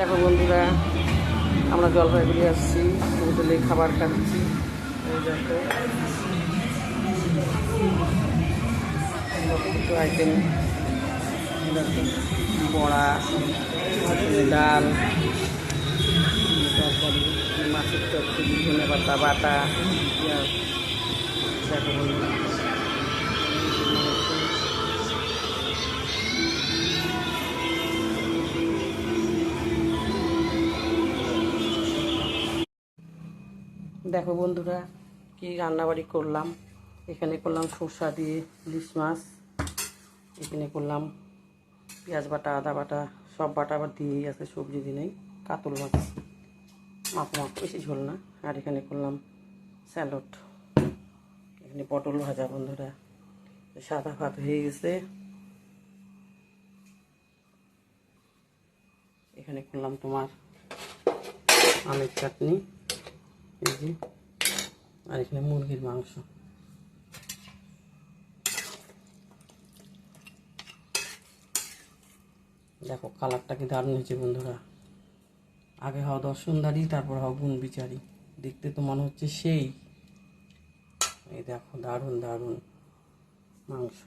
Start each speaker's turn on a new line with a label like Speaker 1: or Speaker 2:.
Speaker 1: দেখো বন্ধুরা, আমরা জলপাইগুড়ি আসছি, হোটেলে খাবার খাচ্ছি। এই দেখো কিছু আইটেম, বড়া, ডাল, তরকারি, মাছের তরকারি, ধনে পাতা বাটা, পেঁয়াজ। দেখো বন্ধুরা, দেখো বন্ধুরা কি রান্নাবাড়ি করলাম। এখানে করলাম সরষা দিয়ে ইলিশ মাছ, এখানে করলাম পেঁয়াজ বাটা, আদা বাটা, সব বাটা আবার দিয়েই আছে, সবজি দিয়ে নেই, কাতল মাছ মাখ বেশি ঝোল না। আর এখানে করলাম স্যালাড, এখানে পটল ভাজা। বন্ধুরা সাদা ভাত হয়ে গেছে। এখানে করলাম তোমার আমের চাটনি, এই যে, আর এখানে মুরগির মাংস। দেখো কালারটা কি দারুণ হয়েছে বন্ধুরা। আগে হও দর্শনদারি, তারপর হও গুণ বিচারি। দেখতে তো মনে হচ্ছে সেই। এই দেখো দারুণ দারুণ মাংস।